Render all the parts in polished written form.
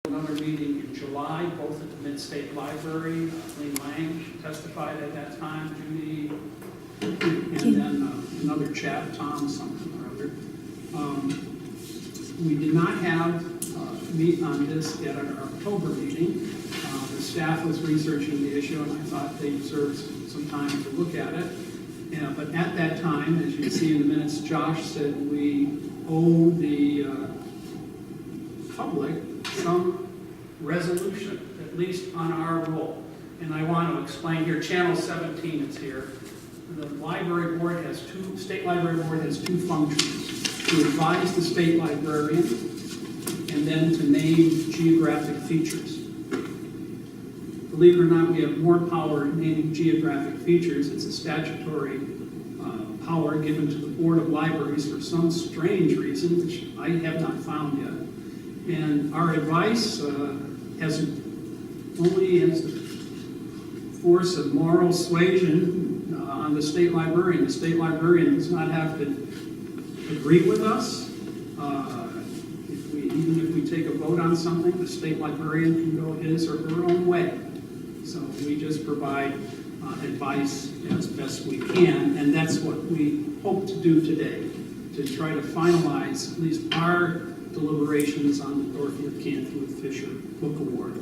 Another meeting in July, both at the Mid-State Library. Lee Lang testified at that time, Judy, and then another chap, Tom something or other. We did not have meet on this at our October meeting. The staff was researching the issue, and I thought they deserved some time to look at it. But at that time, as you can see in the minutes, Josh said we owe the public some resolution, at least on our role. And I want to explain here, Channel 17 is here. The library board has state library board has two functions: to advise the state librarian and then to name geographic features. Believe it or not, we have more power in naming geographic features. It's a statutory power given to the Board of Libraries for some strange reason, which I have not found yet. And our advice has the force of moral suasion on the state librarian. The state librarian does not have to agree with us. Even if we take a vote on something, the state librarian can go his or her own way. So we just provide advice as best we can, and that's what we hope to do today, to try to finalize at least our deliberations on the Dorothy Canfield Fisher Book Award.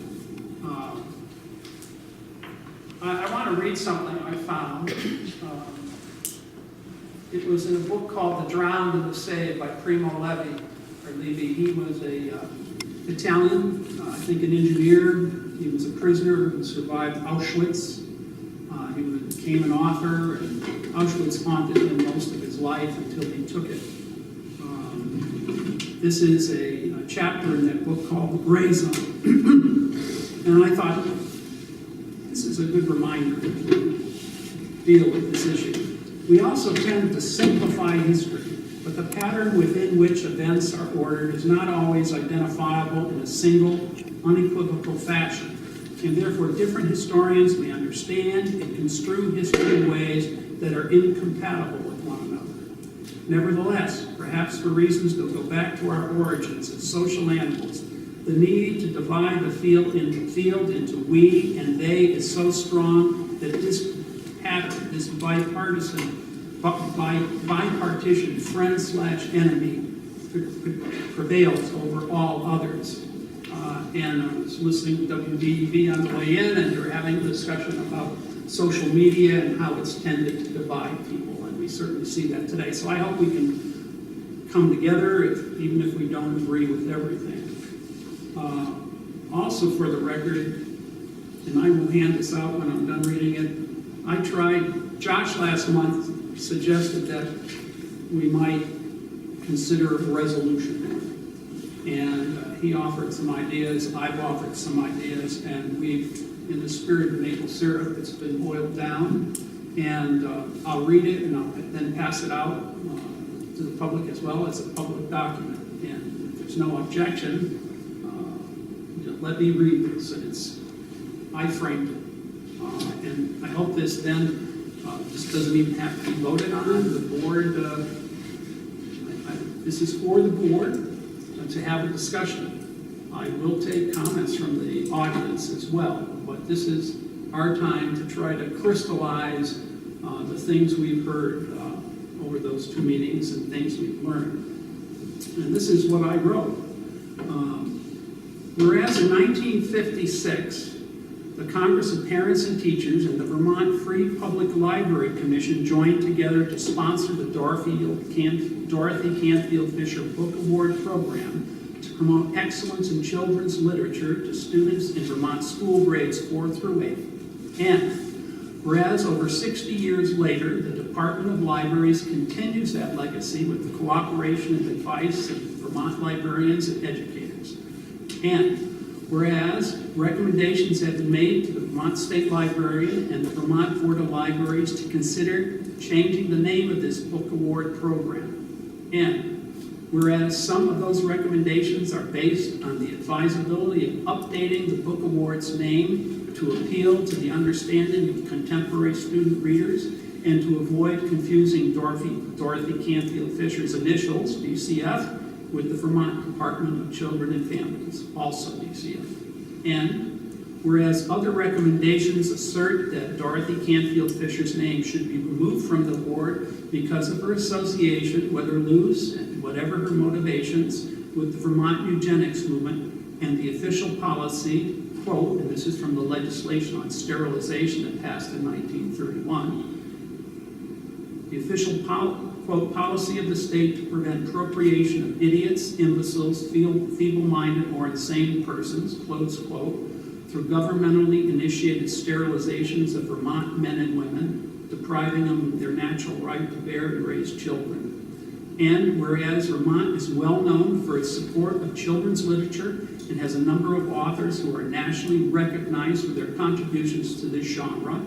I want to read something I found. It was in a book called The Drowned and the Saved by Primo Levi. He was a Italian, I think an engineer. He was a prisoner who survived Auschwitz. He became an author, and Auschwitz haunted him most of his life until he took it. This is a chapter in that book called The Gray Zone. And I thought, this is a good reminder to deal with this issue. We also tend to simplify history, but the pattern within which events are ordered is not always identifiable in a single, unequivocal fashion, and therefore different historians may understand and construe history in ways that are incompatible with one another. Nevertheless, perhaps for reasons that go back to our origins as social animals, the need to divide the field into we and they is so strong that this pattern, this bipartisan friend/enemy prevails over all others. And I was listening to WDEV on the way in, and they were having a discussion about social media and how it's tended to divide people, and we certainly see that today. So I hope we can come together, even if we don't agree with everything. Also, for the record, and I will hand this out when I'm done reading it, Josh last month suggested that we might consider a resolution. And he offered some ideas, I've offered some ideas, and we've, in the spirit of maple syrup, it's been boiled down. And I'll read it and I'll then pass it out to the public as well as a public document. And if there's no objection, let me read this. And I framed it. And I hope this then, this doesn't even have to be voted on. The board, this is for the board to have a discussion. I will take comments from the audience as well, but this is our time to try to crystallize the things we've heard over those two meetings and things we've learned. And this is what I wrote. Whereas in 1956, the Congress of Parents and Teachers and the Vermont Free Public Library Commission joined together to sponsor the Dorothy Canfield Fisher Book Award Program to promote excellence in children's literature to students in Vermont school grades 4 through 8. And whereas over 60 years later, the Department of Libraries continues that legacy with the cooperation and advice of Vermont librarians and educators. And whereas recommendations have been made to the Vermont State Librarian and the Vermont Board of Libraries to consider changing the name of this book award program. And whereas some of those recommendations are based on the advisability of updating the book award's name to appeal to the understanding of contemporary student readers and to avoid confusing Dorothy Canfield Fisher's initials, DCF, with the Vermont Department of Children and Families, also DCF. And whereas other recommendations assert that Dorothy Canfield Fisher's name should be removed from the board because of her association, whether loose and whatever her motivations, with the Vermont eugenics movement and the official policy, quote, and this is from the legislation on sterilization that passed in 1931, the official, quote, policy of the state to prevent procreation of idiots, imbeciles, feeble-minded, or insane persons, close quote, through governmentally initiated sterilizations of Vermont men and women, depriving them of their natural right to bear and raise children. And whereas Vermont is well known for its support of children's literature and has a number of authors who are nationally recognized for their contributions to this genre,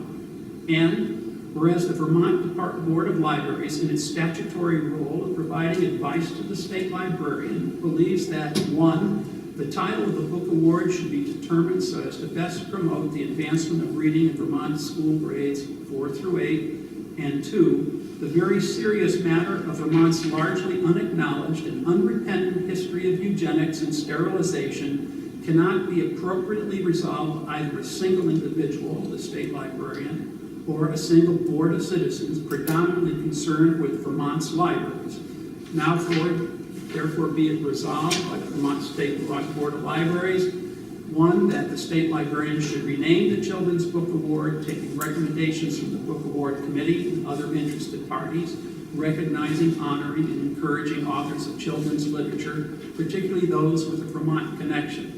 and whereas the Vermont Board of Libraries, in its statutory role of providing advice to the state librarian, believes that, one, the title of the book award should be determined so as to best promote the advancement of reading in Vermont school grades 4 through 8, and two, the very serious matter of Vermont's largely unacknowledged and unrepentant history of eugenics and sterilization cannot be appropriately resolved by either a single individual, the state librarian, or a single board of citizens predominantly concerned with Vermont's libraries. Now, therefore, be it resolved by the Vermont State Board of Libraries, one, that the state librarian should rename the Children's Book Award, taking recommendations from the Book Award Committee and other interested parties, recognizing, honoring, and encouraging authors of children's literature, particularly those with a Vermont connection.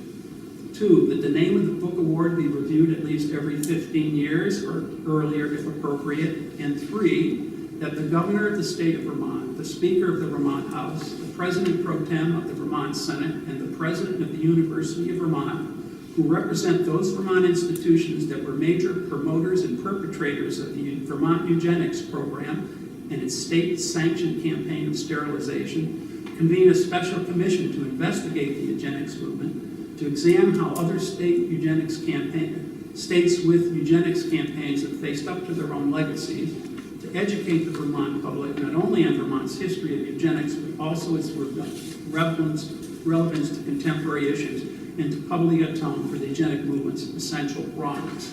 Two, that the name of the book award be reviewed at least every 15 years or earlier if appropriate. And three, that the governor of the state of Vermont, the Speaker of the Vermont House, the President Pro Tem of the Vermont Senate, and the President of the University of Vermont, who represent those Vermont institutions that were major promoters and perpetrators of the Vermont eugenics program and its state-sanctioned campaign of sterilization, convene a special commission to investigate the eugenics movement, to examine how other states with eugenics campaigns have faced up to their own legacies, to educate the Vermont public not only on Vermont's history of eugenics, but also its relevance to contemporary issues, and to publicly atone for the eugenic movement's essential wrongs.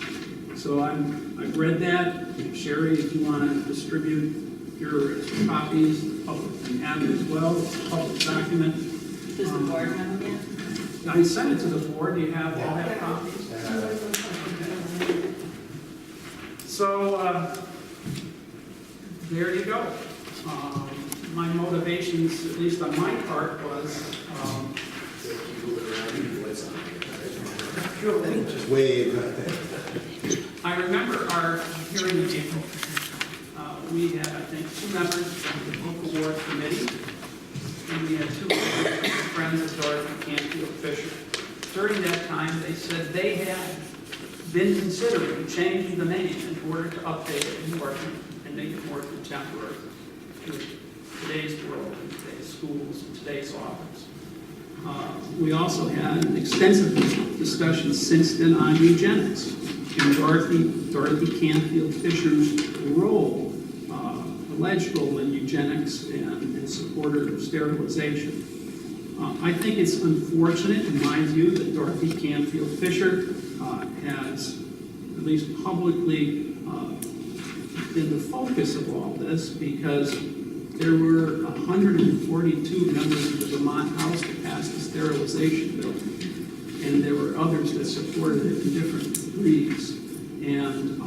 So I've read that. Sherry, if you want to distribute your copies, the public can have it as well. It's a public document. Does the board have them yet? I sent it to the board. Do you have all that copies? So there you go. My motivations, at least on my part, was just wave. I remember our hearing in April. We had, I think, 2 members from the Book Award Committee, and we had 2 friends of Dorothy Canfield Fisher. During that time, they said they had been considering changing the name in order to update it and make it more contemporary to today's world and today's schools and today's authors. We also had an extensive discussion since then on eugenics and Dorothy Canfield Fisher's role, alleged role in eugenics and supporter of sterilization. I think it's unfortunate, in my view, that Dorothy Canfield Fisher has, at least publicly, been the focus of all this, because there were 142 members of the Vermont House that passed the sterilization bill, and there were others that supported it in different degrees. And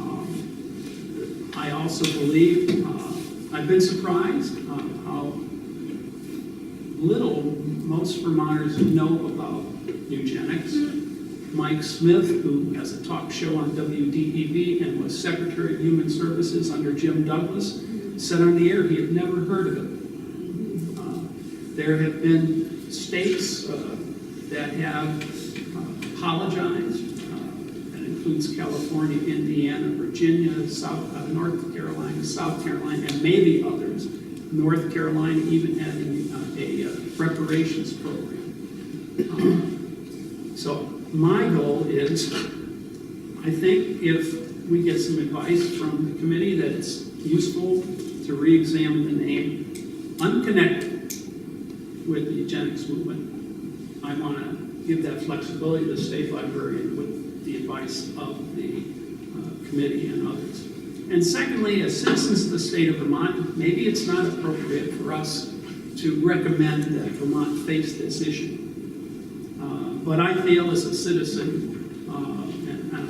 I also believe, I've been surprised how little most Vermonters know about eugenics. Mike Smith, who has a talk show on WDEV and was Secretary of Human Services under Jim Douglas, said on the air he had never heard of it. There have been states that have apologized. That includes California, Indiana, Virginia, North Carolina, South Carolina, and maybe others. North Carolina even having a reparations program. So my goal is, I think if we get some advice from the committee that it's useful to re-examine the name unconnected with the eugenics movement, I want to give that flexibility to the state librarian with the advice of the committee and others. And secondly, as citizens of the state of Vermont, maybe it's not appropriate for us to recommend that Vermont face this issue. But I feel as a citizen,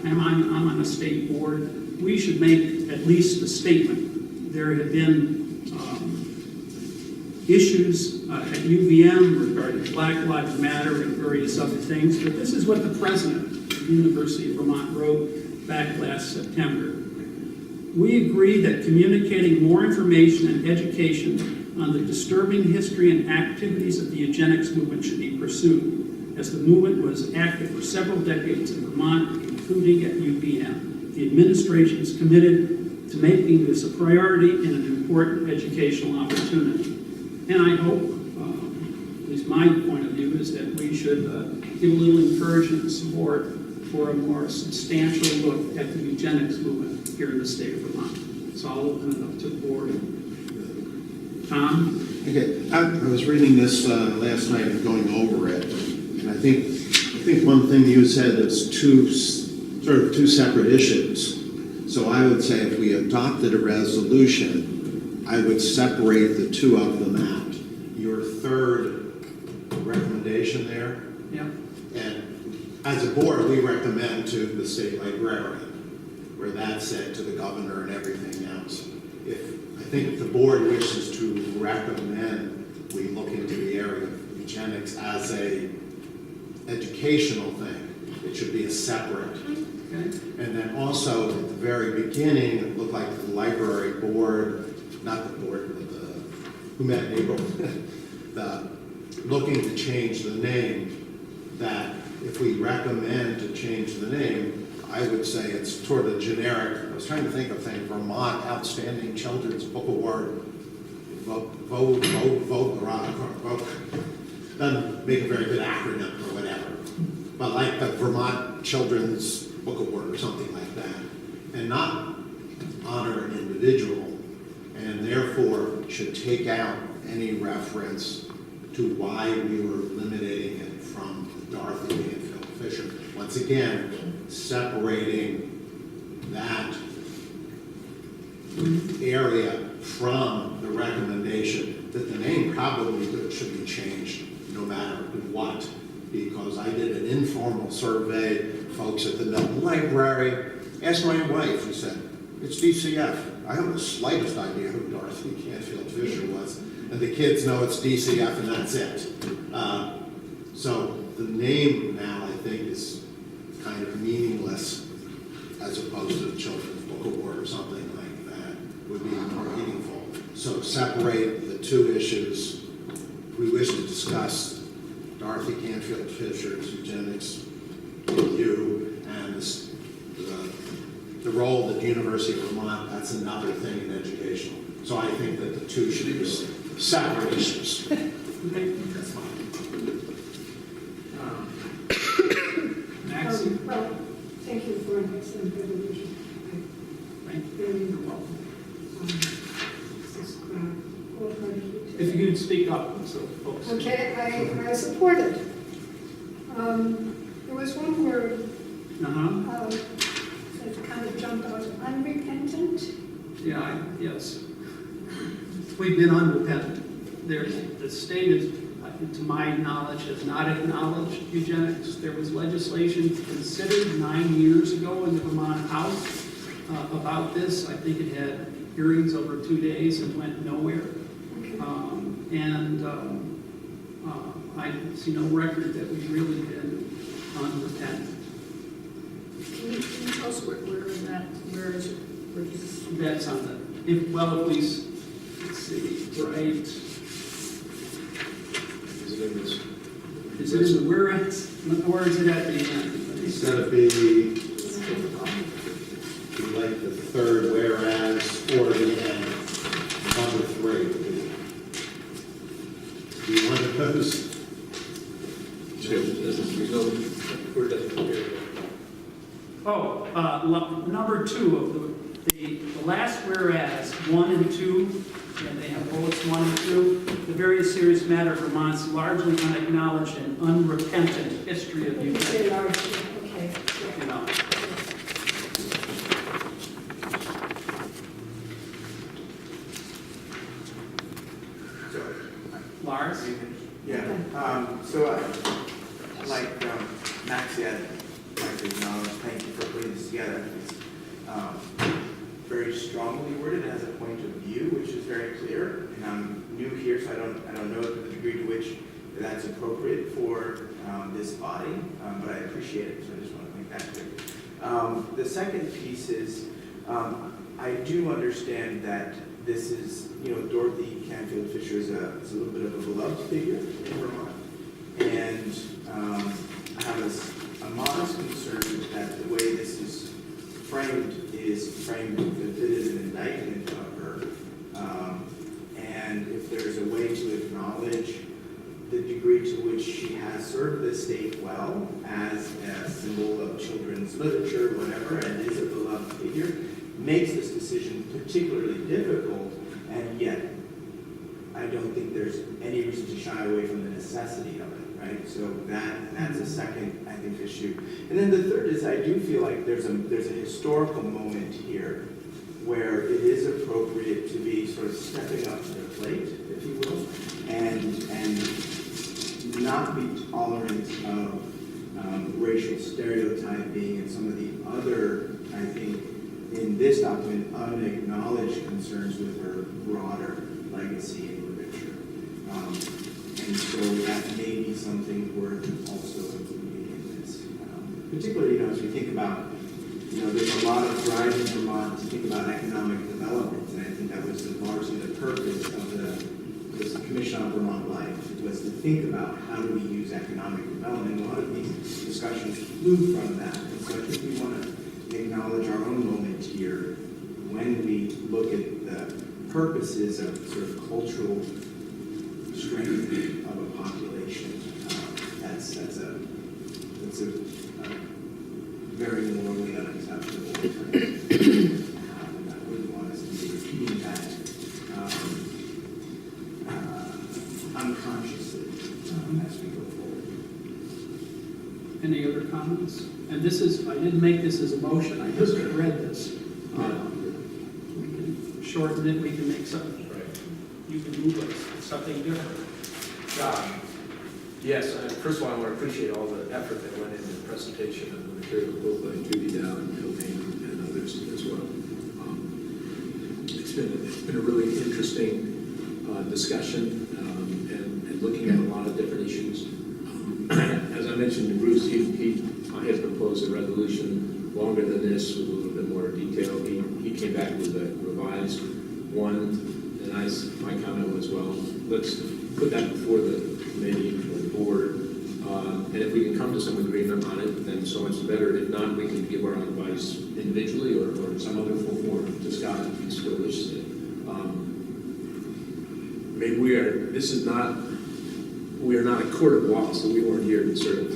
and I'm on a state board, we should make at least a statement. There have been issues at UVM regarding Black Lives Matter and various other things, but this is what the president of the University of Vermont wrote back last September. We agree that communicating more information and education on the disturbing history and activities of the eugenics movement should be pursued, as the movement was active for several decades in Vermont, including at UVM. The administration is committed to making this a priority and an important educational opportunity. And I hope, at least my point of view, is that we should give a little encouragement and support for a more substantial look at the eugenics movement here in the state of Vermont. So I'll open it up to the board. Tom? Okay, I was reading this last night and going over it, and I think one thing you said is two separate issues. So I would say if we adopted a resolution, I would separate the two of them out. Your third recommendation there, Yeah. and as a board, we recommend to the state librarian, where that's said to the governor and everything else. I think the board wishes to recommend we look into the area of eugenics as a educational thing. It should be a separate. Okay. And then also at the very beginning, it looked like the library board, not the board, but who met in April, looking to change the name, that if we recommend to change the name, I would say it's toward a generic, I was trying to think of things, Vermont Outstanding Children's Book Award, doesn't make a very good acronym or whatever, but like the Vermont Children's Book Award or something like that, and not honor an individual, and therefore should take out any reference to why we were eliminating it from Dorothy Canfield Fisher. Once again, separating that area from the recommendation that the name probably should be changed no matter what, because I did an informal survey, folks at the Milton Library, asked my wife, who said, it's DCF. I have the slightest idea who Dorothy Canfield Fisher was, and the kids know it's DCF and that's it. So the name now, I think, is kind of meaningless as opposed to the Children's Book Award or something like that would be more meaningful. So separate the two issues. We wish to discuss Dorothy Canfield Fisher's eugenics review and the role that the University of Vermont, that's another thing in educational. So I think that the two should be separate issues. That's fine. Max? Well, thank you for an excellent presentation. Thank you. Very You're welcome. If you could speak up, so folks. Okay, I support it. There was one word that kind of jumped out, unrepentant. Yeah, yes. We've been unrepentant. The state is, to my knowledge, has not acknowledged eugenics. There was legislation considered 9 years ago in the Vermont House about this. I think it had hearings over 2 days and went nowhere. Okay. I see no record that we've really been unrepentant. Can you tell us where is that? Where is it? Where is it? That's on the, if let's see, right. Is it in the whereas, or is it at the end? It's got to be like the third whereas or the end, number 3. Do you want those? Oh, number 2 of the last whereas, 1 and 2, And they have bullets 1 and 2. The very serious matter of Vermont's largely unacknowledged and unrepentant history of Say euthanasia. largely, okay. You know, So, Lars? yeah, so like Max said, I'd like to acknowledge, thank you for putting this together. It's very strongly worded, as a point of view, which is very clear. And I'm new here, so I don't know the degree to which that's appropriate for this body, but I appreciate it, so I just want to make that clear. The second piece is, I do understand that this is, Dorothy Canfield Fisher is a little bit of a beloved figure in Vermont. And I have a modest concern that the way this is framed that it is an indictment of her. And if there's a way to acknowledge the degree to which she has served the state well as a symbol of children's literature, whatever, and is a beloved figure, makes this decision particularly difficult, and yet I don't think there's any reason to shy away from the necessity of it, right? So that's a second, I think, issue. And then the third is I do feel like there's a historical moment here where it is appropriate to be sort of stepping up to the plate, if you will, and not be tolerant of racial stereotyping and some of the other, I think, in this document, unacknowledged concerns with her broader legacy in literature. And so that may be something worth also including in this. Particularly, as we think about, there's a lot of drive in Vermont to think about economic development, and I think that was largely the purpose of this Commission on Vermont Life, was to think about how do we use economic development. A lot of these discussions flew from that, and so I think we want to acknowledge our own moment here when we look at the purposes of sort of cultural strengthening of a population. That's a very morally unacceptable alternative. And I wouldn't want us to be repeating that unconsciously as we go forward. Any other comments? And this is, I didn't make this as a motion, I just read this. We can shorten it, we can make something, you can move it, something different. Yes, first of all, I want to appreciate all the effort that went into the presentation of the material, both by Judy Dow and Bill Payne and others as well. It's been a really interesting discussion and looking at a lot of different issues. As I mentioned to Bruce, he has proposed a resolution longer than this with a little bit more detail. He came back with a revised one, and my comment was, well, let's put that before the committee or the board, and if we can come to some agreement on it, then so much the better. If not, we can give our advice individually or in some other form to Scott if he still wishes it. We are not a court of law, so we weren't here to sort of,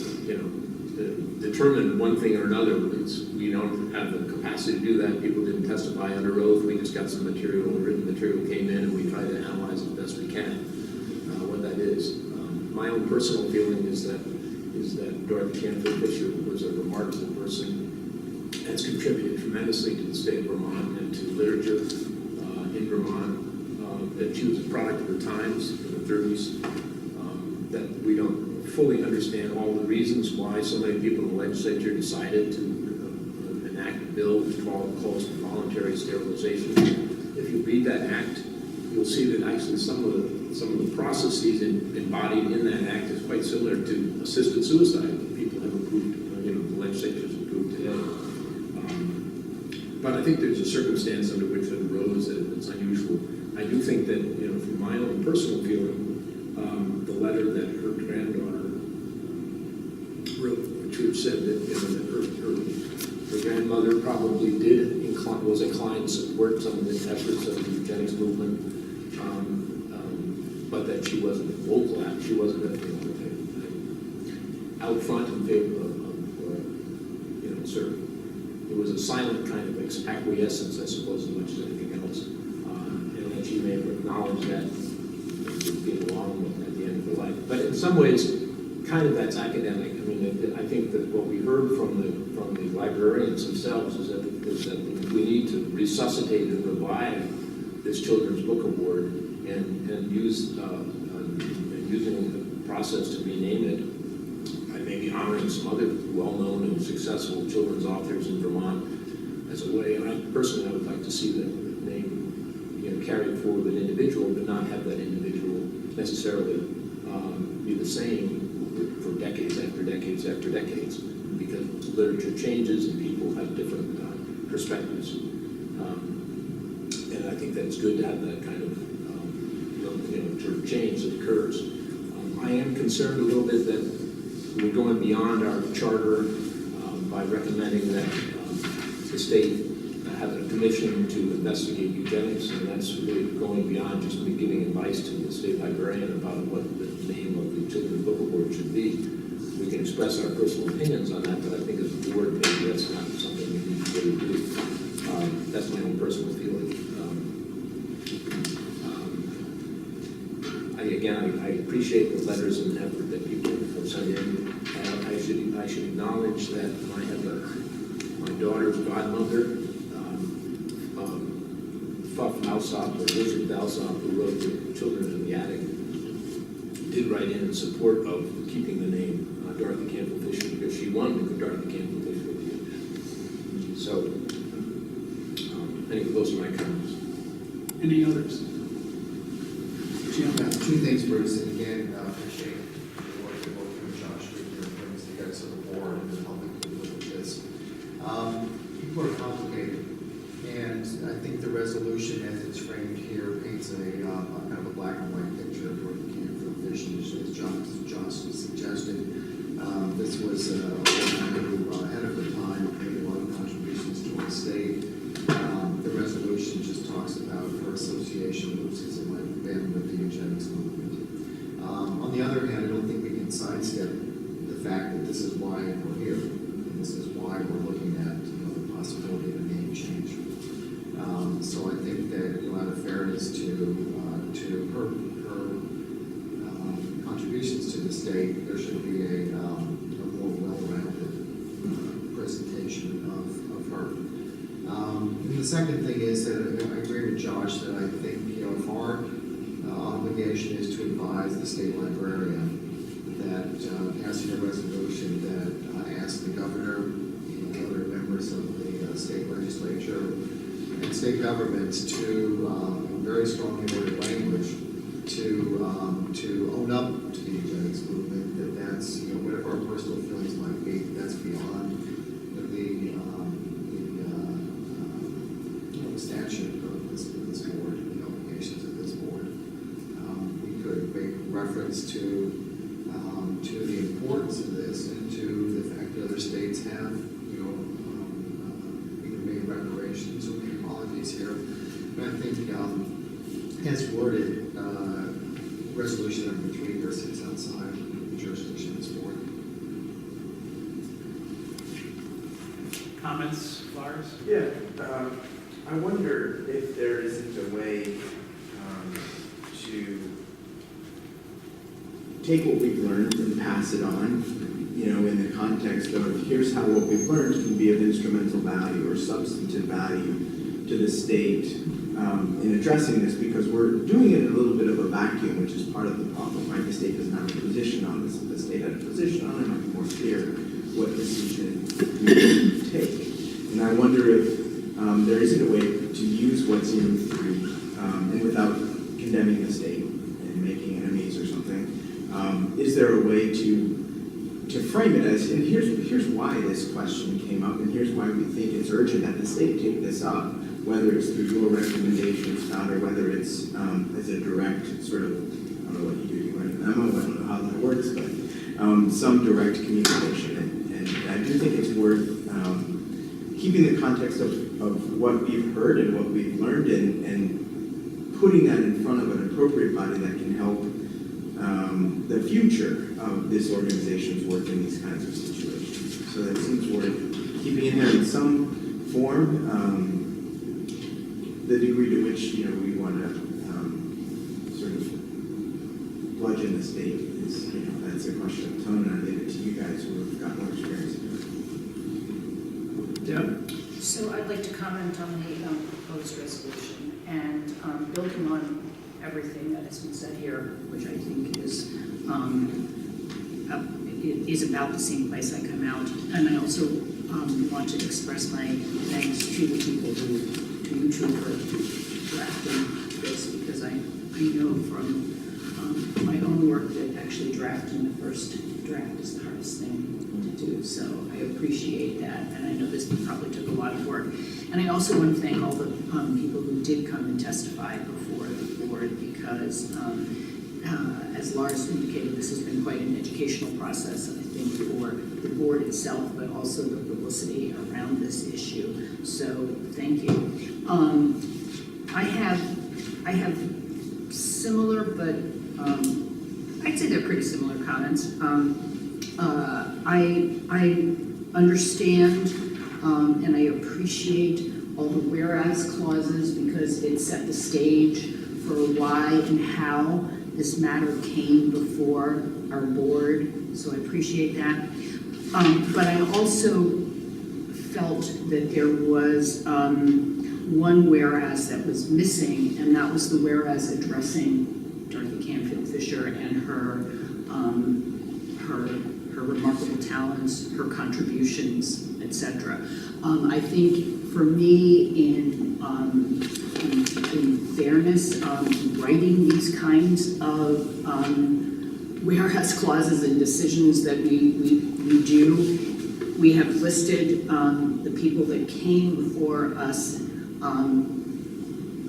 determine one thing or another. We don't have the capacity to do that. People didn't testify under oath. We just got some material, written material came in, and we tried to analyze it best we can, what that is. My own personal feeling is that Dorothy Canfield Fisher was a remarkable person, has contributed tremendously to the state of Vermont and to literature in Vermont, that she was a product of her times in the 30s, that we don't fully understand all the reasons why so many people in the legislature decided to enact a bill that calls for voluntary sterilization. If you read that act, you'll see that actually some of the processes embodied in that act is quite similar to assisted suicide that people have approved, the legislature's approved today. But I think there's a circumstance under which it arose that it's unusual. I do think that, from my own personal feeling, the letter that her granddaughter wrote, which said that, her grandmother probably was inclined to support some of the efforts of the eugenics movement, but that she wasn't vocal at. She wasn't out front in favor of sort of, it was a silent kind of acquiescence, I suppose, as much as anything else. And that she may have acknowledged that being along at the end of her life. But in some ways, kind of that's academic. I mean, I think that what we heard from the librarians themselves is that we need to resuscitate and revive this Children's Book Award and use using the process to rename it. I may be honoring some other well-known and successful children's authors in Vermont as a way. And I personally, I would like to see the name, carried forward with an individual, but not have that individual necessarily be the same for decades after decades after decades, because literature changes and people have different perspectives. And I think that it's good to have that kind of sort of change that occurs. I am concerned a little bit that we're going beyond our charter by recommending that the state have a commission to investigate eugenics, and that's really going beyond just me giving advice to the state librarian about what the name of the Children's Book Award should be. We can express our personal opinions on that, but I think as a board, maybe that's not something we need to really do. That's my own personal feeling. I appreciate the letters and effort that people have sent in. I should acknowledge that I have my daughter's godmother, Fuff Alsop, or Elizabeth Alsop, who wrote the Children in the Attic, did write in support of keeping the name Dorothy Campbell Fisher, because she won the Dorothy Campbell Fisher Award. So, anyway, those are my comments. Any others? Jim? Two things, Bruce, and again, appreciate the work that both you and Josh did here in bringing us together as a board and the public to look at this. People are complicated, and I think the resolution as it's framed here paints a kind of a black and white picture of Dorothy Campbell Fisher, as Josh suggested. This was a woman who, ahead of her time, made a lot of contributions to our state. The resolution just talks about her association with the eugenics movement. On the other hand, I don't think we can sidestep the fact that this is why we're here, and this is why we're looking at the possibility of a name change. So I think that out of fairness to her contributions to the state, there should be a more well-rounded presentation of her. And the second thing is that I agree with Josh that I think if our obligation is to advise the state librarian that passing a resolution that asks the governor and the other members of the state legislature and state governments to, in very strongly worded language, to own up to the eugenics movement, that's, whatever our personal feelings might be, that's beyond the statute of this board, the obligations of this board. We could make reference to the importance of this and to the fact that other states have, either made reparations or made apologies here. But I think, as worded, resolution number 3 here sits outside the jurisdiction of this board. Comments, Lars? Yeah, I wonder if there isn't a way to take what we've learned and pass it on, in the context of here's how what we've learned can be of instrumental value or substantive value to the state in addressing this, because we're doing it in a little bit of a vacuum, which is part of the problem, right? The state doesn't have a position on this. If the state had a position on it, it might be more clear what decision we take. And I wonder if there isn't a way to use what's in 3 and without condemning the state and making enemies or something. Is there a way to frame it as, and here's why this question came up, and here's why we think it's urgent that the state take this up, whether it's through your recommendations, Scott, or whether it's as a direct sort of, I don't know what you do, you write a memo, I don't know how that works, but some direct communication. And I do think it's worth keeping the context of what we've heard and what we've learned and putting that in front of an appropriate body that can help the future of this organization's work in these kinds of situations. So that seems worth keeping in there in some form, the degree to which we want to sort of bludgeon the state is, that's a question of tone, and I leave it to you guys who have got more experience in it. Deb? So I'd like to comment on the proposed resolution, and building on everything that has been said here, which I think is about the same place I come out. And I also want to express my thanks to the people to you two for drafting this, because I know from my own work that actually drafting the first draft is the hardest thing to do. So I appreciate that, and I know this probably took a lot of work. And I also want to thank all the people who did come and testify before the board, because as Lars indicated, this has been quite an educational process, I think, for the board itself, but also the publicity around this issue. So thank you. I have similar, but I'd say they're pretty similar comments. I understand and I appreciate all the whereas clauses, because it set the stage for why and how this matter came before our board, so I appreciate that. But I also felt that there was one whereas that was missing, and that was the whereas addressing Dorothy Canfield Fisher and her remarkable talents, her contributions, etc. I think for me, in fairness, writing these kinds of whereas clauses and decisions that we do, we have listed the people that came before us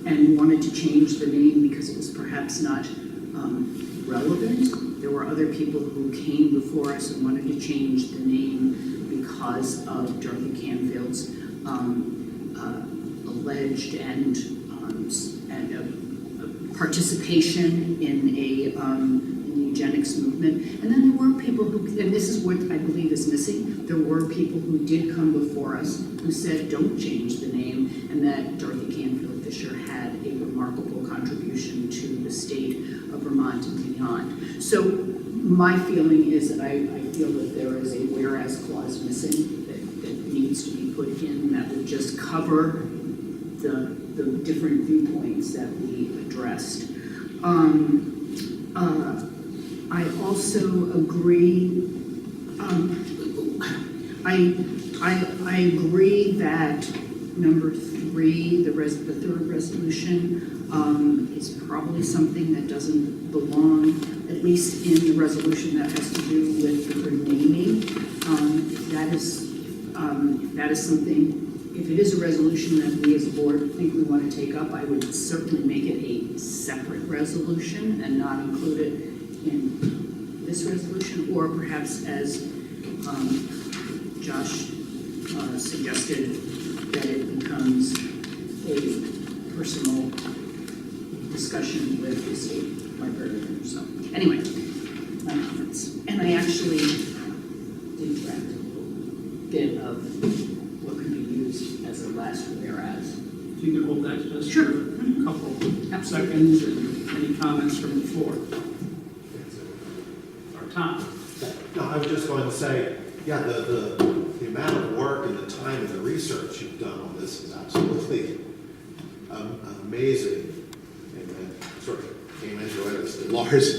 and wanted to change the name because it was perhaps not relevant. There were other people who came before us and wanted to change the name because of Dorothy Canfield's alleged and participation in the eugenics movement. And then there were people who, and this is what I believe is missing, there were people who did come before us who said don't change the name, and that Dorothy Canfield Fisher had a remarkable contribution to the state of Vermont and beyond. So my feeling is that I feel that there is a whereas clause missing that needs to be put in that would just cover the different viewpoints that we addressed. I also agree. I agree that number 3, the third resolution, is probably something that doesn't belong, at least in the resolution that has to do with the renaming. That is something. If it is a resolution that we as a board think we want to take up, I would certainly make it a separate resolution and not include it in this resolution, or perhaps as Josh suggested, that it becomes a personal discussion with the state librarian. So anyway, my comments. And I actually did draft a little bit of what could be used as a last whereas. If you could hold that just Sure. for a couple Absolutely. seconds, and any comments from the floor? Or Tom? No, I was just going to say, yeah, the amount of work and the time and the research you've done on this is absolutely amazing. And I sort of came into it as Lars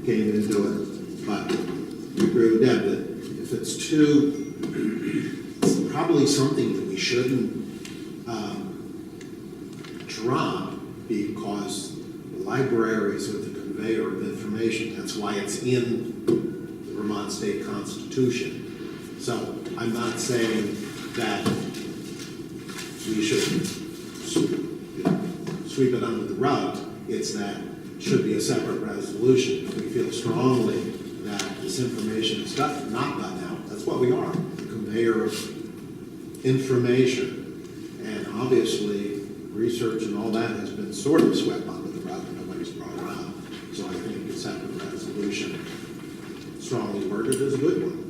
came into it. But I agree with Deb that if it's it's probably something that we shouldn't drop, because the libraries are the conveyor of information. That's why it's in the Vermont State Constitution. So I'm not saying that we should sweep it under the rug. It's that it should be a separate resolution. If we feel strongly that this information is not done out, that's what we are, a conveyor of information. And obviously, research and all that has been sort of swept under the rug and nobody's brought it up. So I think a separate resolution, strongly worded, is a good one.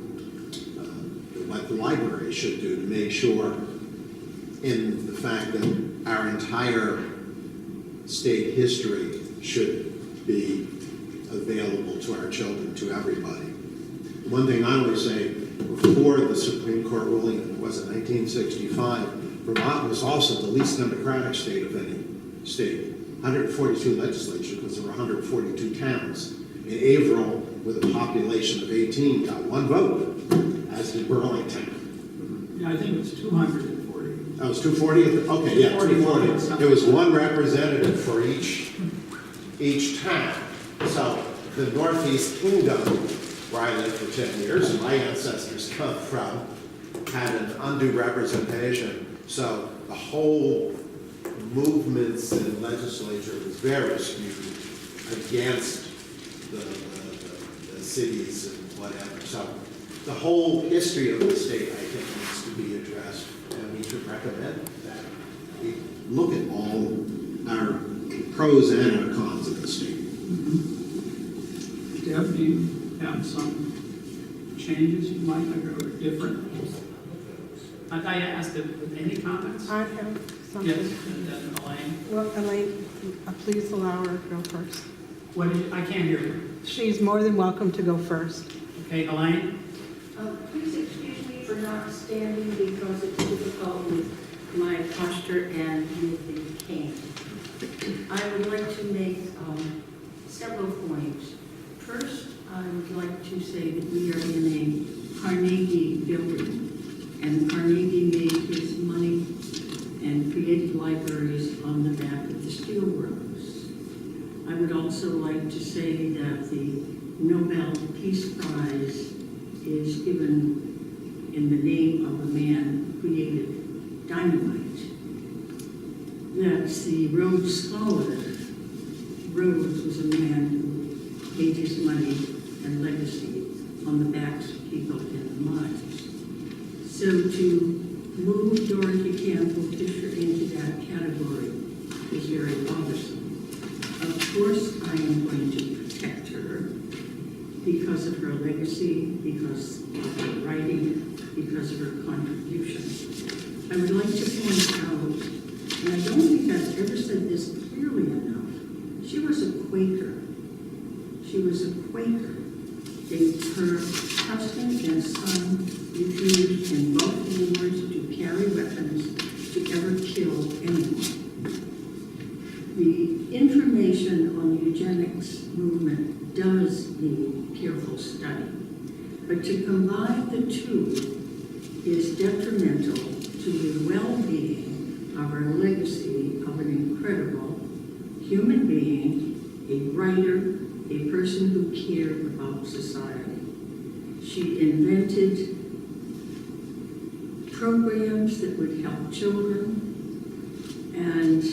What the library should do to make sure, in the fact that our entire state history should be available to our children, to everybody. One thing I always say, before the Supreme Court ruling, it was in 1965, Vermont was also the least democratic state of any state. 142 legislatures because there were 142 towns. In Averill, with a population of 18, got one vote, as did Burlington. Yeah, I think it was 240. That was 240? Okay, yeah, 240. It was one representative for each town. So the Northeast Kingdom, where I lived for 10 years, and my ancestors come from, had an undue representation. So the whole movements in legislature was very skewed against the cities and whatever. So the whole history of the state, I think, needs to be addressed, and we should recommend that we look at all our pros and our cons of the state. Deb, do you have some changes you might make or different? I asked if with any comments? I have something. Yes, and then Elaine. Well, Elaine, please allow her to go first. What did you, I can't hear you. She's more than welcome to go first. Okay, Elaine? Please excuse me for not standing because it's difficult with my posture and with the cane. I would like to make several points. First, I would like to say that we are in a Carnegie building, and Carnegie made his money and created libraries on the back of the steelworkers. I would also like to say that the Nobel Peace Prize is given in the name of a man who created dynamite. That's the Rhodes Scholar. Rhodes was a man who made his money and legacy on the backs of people in the mines. So to move Dorothy Campbell Fisher into that category is very bothersome. Of course, I am going to protect her because of her legacy, because of her writing, because of her contributions. I would like to point out, and I don't think I've ever said this clearly enough, she was a Quaker. She was a Quaker. Her husband and son refused in both wars to carry weapons to ever kill anyone. The information on the eugenics movement does need careful study, but to combine the two is detrimental to the well-being of our legacy of an incredible human being, a writer, a person who cared about society. She invented programs that would help children, and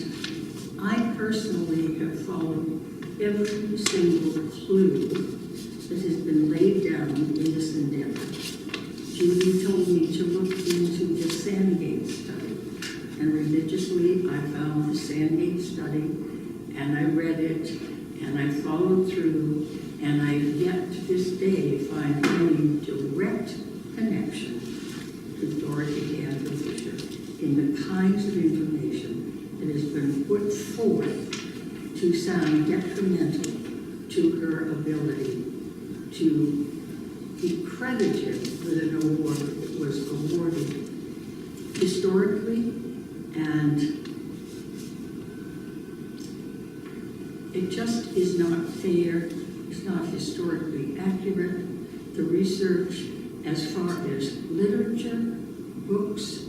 I personally have followed every single clue that has been laid down in this endeavor. Judy told me to look into the Sandgate study, and religiously I found the Sandgate study, and I read it, and I followed through, and I yet to this day find any direct connection to Dorothy Campbell Fisher in the kinds of information that has been put forth to sound detrimental to her ability to be credited with an award that was awarded historically, and it just is not fair, it's not historically accurate. The research as far as literature, books,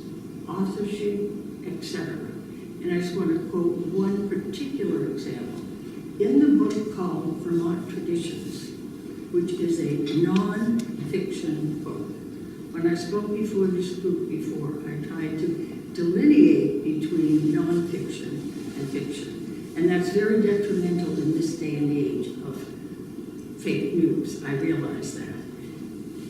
authorship, etc. And I just want to quote one particular example. In the book called Vermont Traditions, which is a non-fiction book, when I spoke before this group before, I tried to delineate between non-fiction and fiction. And that's very detrimental in this day and age of fake news, I realize that.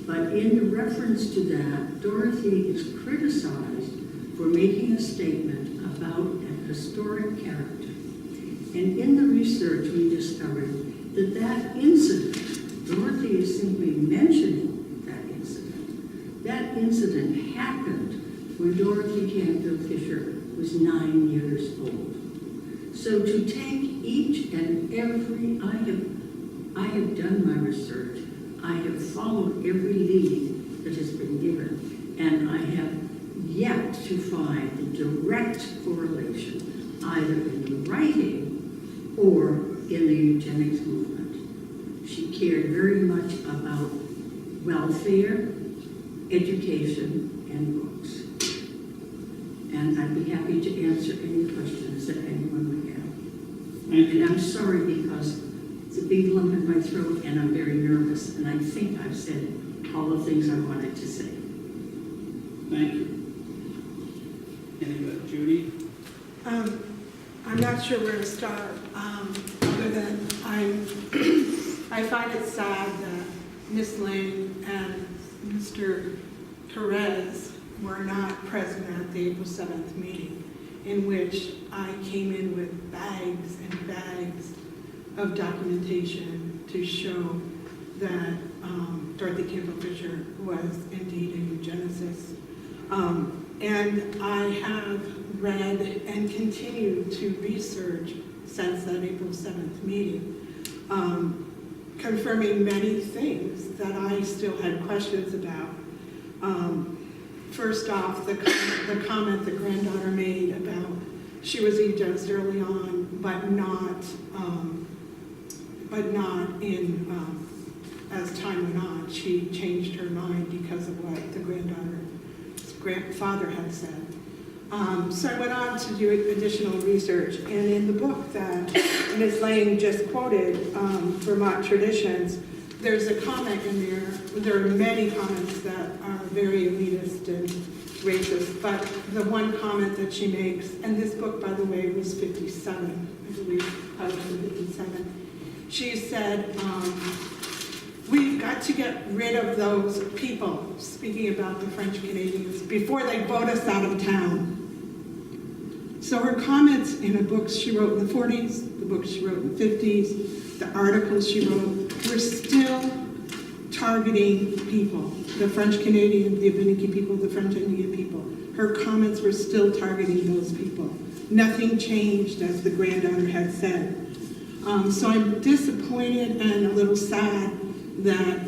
But in reference to that, Dorothy is criticized for making a statement about an historic character. And in the research, we discovered that that incident, Dorothy is simply mentioning that incident. That incident happened when Dorothy Campbell Fisher was 9 years old. So to take each and every, I have done my research. I have followed every lead that has been given, and I have yet to find the direct correlation, either in the writing or in the eugenics movement. She cared very much about welfare, education, and books. And I'd be happy to answer any questions that anyone would have. Thank you. And I'm sorry because it's a big lump in my throat and I'm very nervous, and I think I've said all the things I wanted to say. Thank you. Anybody? Judy? I'm not sure where to start, other than I find it sad that Ms. Lane and Mr. Perez were not present at the April 7th meeting, in which I came in with bags and bags of documentation to show that Dorothy Campbell Fisher was indeed a eugenicist. And I have read and continued to research since that April 7th meeting, confirming many things that I still had questions about. First off, the comment the granddaughter made about she was eugenicist early on, but not in as time went on. She changed her mind because of what the granddaughter's grandfather had said. So I went on to do additional research, and in the book that Ms. Lane just quoted, Vermont Traditions, there's a comment in there. There are many comments that are very elitist and racist, but the one comment that she makes, and this book, by the way, was 57, I believe, published in 57. She said, we've got to get rid of those people, speaking about the French Canadians, before they vote us out of town. So her comments in the books she wrote in the 40s, the books she wrote in the 50s, the articles she wrote, were still targeting people, the French Canadian, the Abenaki people, the French Indian people. Her comments were still targeting those people. Nothing changed, as the granddaughter had said. So I'm disappointed and a little sad that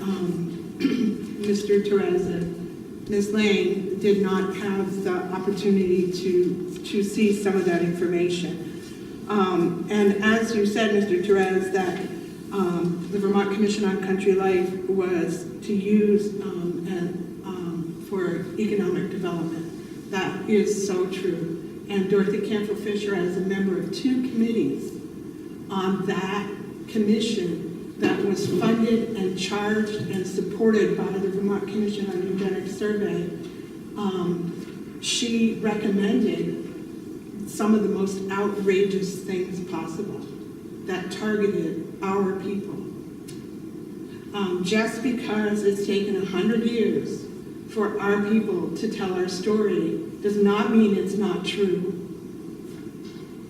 Mr. Therese and Ms. Lane did not have the opportunity to see some of that information. And as you said, Mr. Therese, that the Vermont Commission on Country Life was to use for economic development. That is so true. And Dorothy Campbell Fisher, as a member of 2 committees on that commission that was funded and charged and supported by the Vermont Commission on Eugenics Survey, she recommended some of the most outrageous things possible that targeted our people. Just because it's taken 100 years for our people to tell our story does not mean it's not true.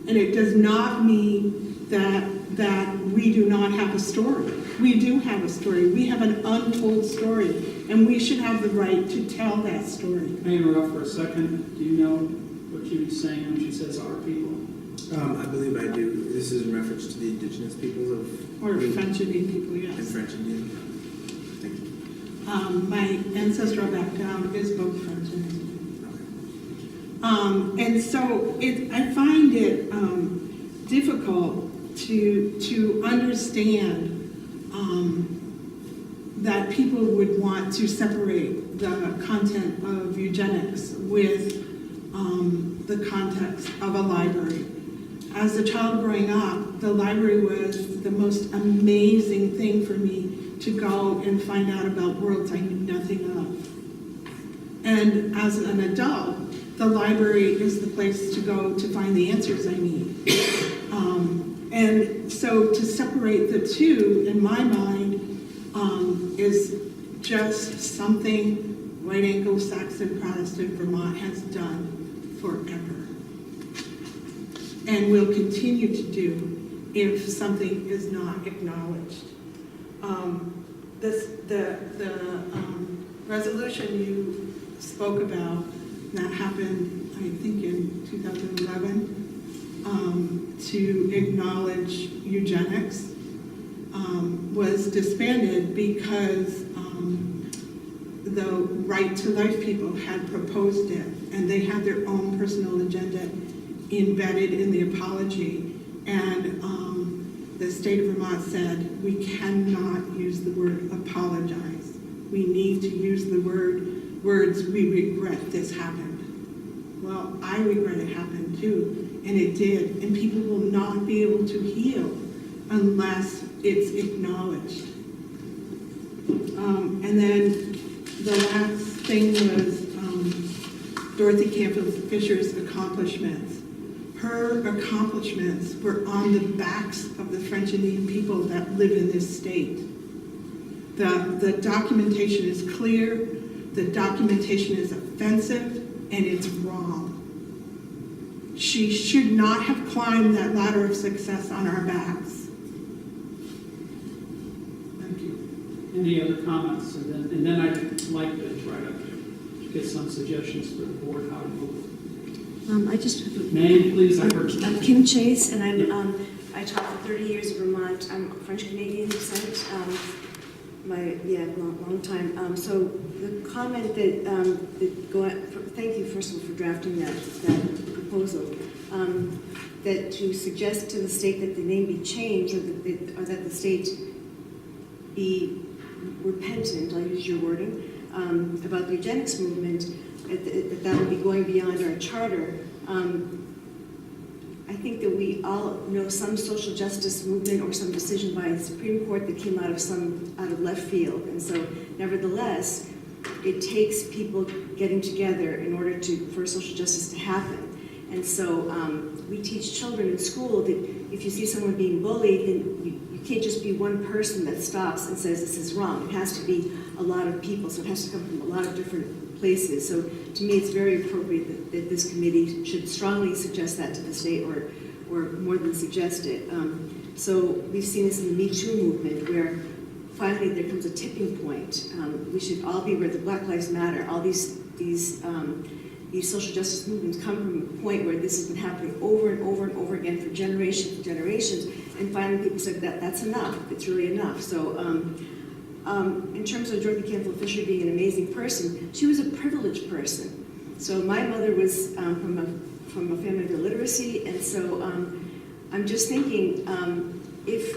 And it does not mean that we do not have a story. We do have a story. We have an untold story, and we should have the right to tell that story. Can I interrupt for a second? Do you know what she was saying when she says our people? I believe I do. This is in reference to the indigenous peoples of... Or French Indian people, yes. And French Indian. Thank you. My ancestral background is both French and Indian. And so I find it difficult to understand that people would want to separate the content of eugenics with the context of a library. As a child growing up, the library was the most amazing thing for me to go and find out about worlds I knew nothing of. And as an adult, the library is the place to go to find the answers I need. And so to separate the two, in my mind, is just something white Anglo-Saxon Protestant Vermont has done forever. And will continue to do if something is not acknowledged. The resolution you spoke about that happened, I think, in 2011, to acknowledge eugenics was disbanded because the Right to Life people had proposed it, and they had their own personal agenda embedded in the apology. And the state of Vermont said, we cannot use the word apologize. We need to use the words, we regret this happened. Well, I regret it happened too, and it did. And people will not be able to heal unless it's acknowledged. And then the last thing was Dorothy Canfield Fisher's accomplishments. Her accomplishments were on the backs of the French Indian people that live in this state. The documentation is clear, the documentation is offensive, and it's wrong. She should not have climbed that ladder of success on our backs. Thank you. Any other comments? And then I'd like to try to get some suggestions for the board how to move. I just have a Name, please. I'm Kim Chase, and I taught for 30 years in Vermont. I'm French Canadian descent. Long time. So the comment thank you first of all for drafting that proposal. That to suggest to the state that the name be changed, or that the state be repentant, I'll use your wording, about the eugenics movement, that would be going beyond our charter. I think that we all know some social justice movement or some decision by the Supreme Court that came out of left field, and so nevertheless, it takes people getting together in order for social justice to happen. And so we teach children in school that if you see someone being bullied, then you can't just be one person that stops and says this is wrong. It has to be a lot of people, so it has to come from a lot of different places. So to me, it's very appropriate that this committee should strongly suggest that to the state, or more than suggest it. So we've seen this in the Me Too movement, where finally there comes a tipping point. We should all be where the Black Lives Matter, all these social justice movements come from a point where this has been happening over and over and over again for generations and generations, and finally people said that's enough, it's really enough. So in terms of Dorothy Canfield Fisher being an amazing person, she was a privileged person. So my mother was from a family of illiteracy, and so I'm just thinking, if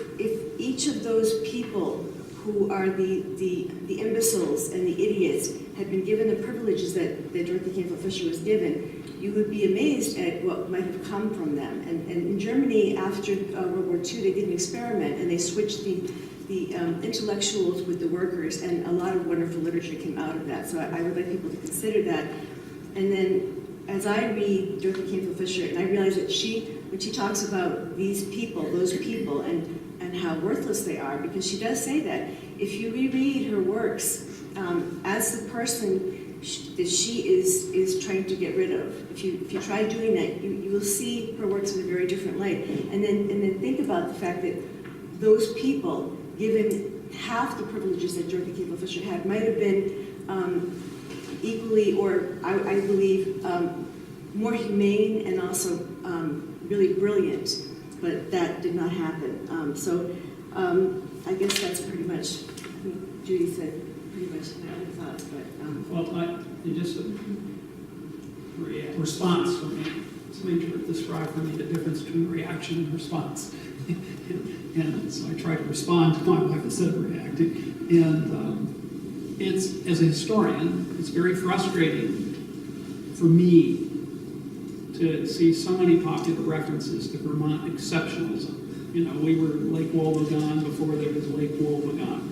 each of those people who are the imbeciles and the idiots had been given the privileges that Dorothy Canfield Fisher was given, you would be amazed at what might have come from them. And in Germany, after World War II, they did an experiment, and they switched the intellectuals with the workers, and a lot of wonderful literature came out of that. So I would like people to consider that. And then as I read Dorothy Canfield Fisher, and I realize that when she talks about these people, those people, and how worthless they are, because she does say that. If you reread her works, as the person that she is trying to get rid of, if you try doing that, you will see her works in a very different light. And then think about the fact that those people, given half the privileges that Dorothy Canfield Fisher had, might have been equally, or I believe, more humane and also really brilliant, but that did not happen. I guess that's pretty much, I think Judy said pretty much what I thought, but. Well, just a response for me. Somebody described for me the difference between reaction and response. And so I tried to respond to my wife instead of reacting. And it's, as a historian, it's very frustrating for me to see so many popular references to Vermont exceptionalism. You know, we were Lake Wobegon before there was Lake Wobegon.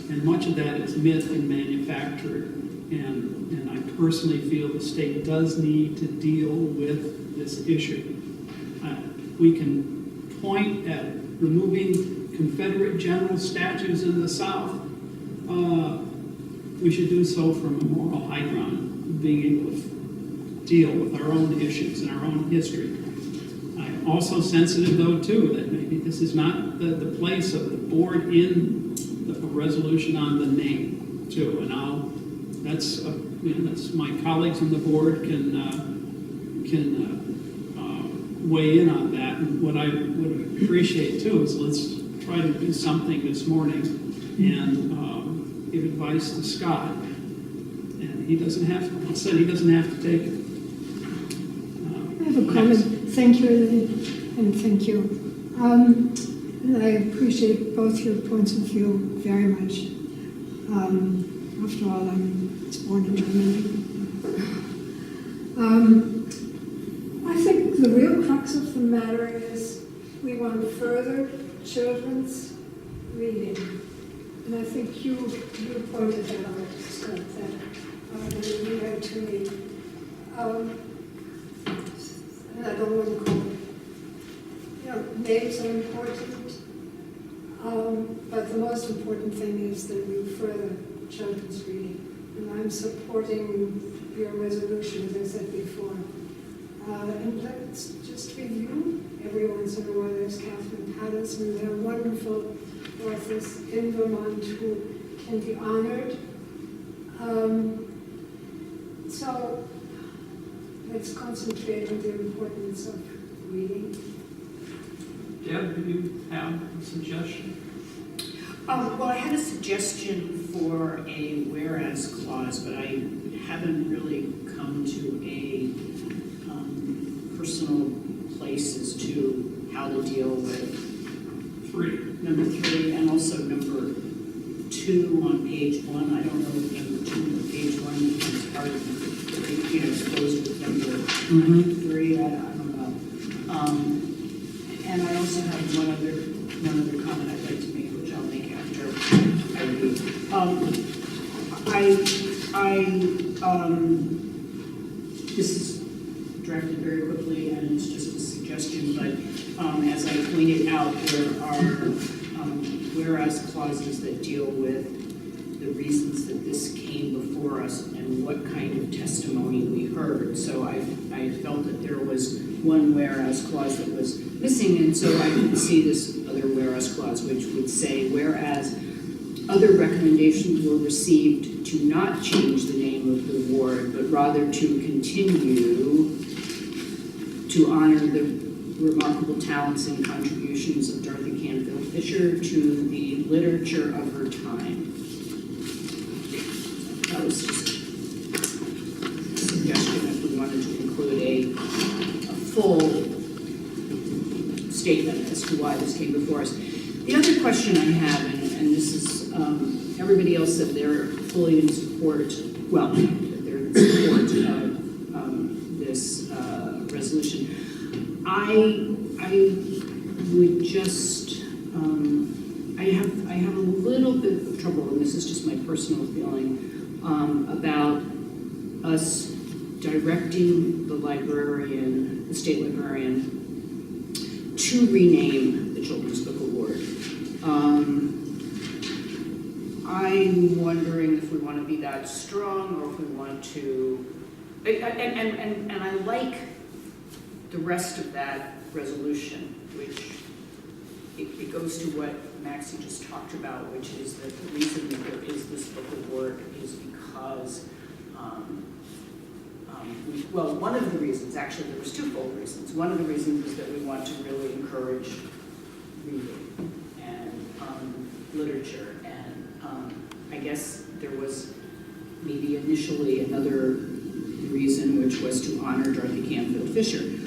And much of that is myth and manufactured. And I personally feel the state does need to deal with this issue. We can point at removing Confederate general statues in the South. We should do so from a moral high ground, being able to deal with our own issues and our own history. I'm also sensitive, though, too, that maybe this is not the place of the board in the resolution on the name, too. And that's my colleagues on the board can weigh in on that. And what I would appreciate too is let's try to do something this morning and give advice to Scott. And he doesn't have to, he said he doesn't have to take it. I have a comment. Thank you, Elaine, and thank you. And I appreciate both your points of view very much. After all, I was born in Germany. I think the real crux of the matter is we want further children's reading. And I think you pointed that out, Scott, that you read to me. And I don't want to call it, names are important, but the most important thing is that we further children's reading. And I'm supporting your resolution, as I said before. And let's just review every once in a while. There's Catherine Patterson, there are wonderful authors in Vermont who can be honored. So let's concentrate on the importance of reading. Deb, do you have a suggestion? Well, I had a suggestion for a whereas clause, but I haven't really come to a personal place as to how to deal with number 3 and also number 2 on page 1. I don't know if number 2 on page 1 becomes part of it, goes with number 3. I don't know. And I also have one other comment I'd like to make, which I'll make after I read. This is drafted very quickly, and it's just a suggestion, but as I pointed out, there are whereas clauses that deal with the reasons that this came before us and what kind of testimony we heard. So I felt that there was one whereas clause that was missing, and so I didn't see this other whereas clause, which would say, whereas other recommendations were received to not change the name of the ward, but rather to continue to honor the remarkable talents and contributions of Dorothy Canfield Fisher to the literature of her time. That was just a suggestion if we wanted to include a full statement as to why this came before us. The other question I have, and this is, everybody else said they're fully in support, well, they're in support of this resolution. I would just, I have a little bit of trouble, and this is just my personal feeling, about us directing the librarian, the state librarian, to rename the Children's Book Award. I'm wondering if we want to be that strong, or if we want to, and I like the rest of that resolution, which it goes to what Maxie just talked about, which is that the reason that there is this book award is because, well, one of the reasons, actually there was twofold reasons. One of the reasons is that we want to really encourage reading and literature, and I guess there was maybe initially another reason, which was to honor Dorothy Canfield Fisher.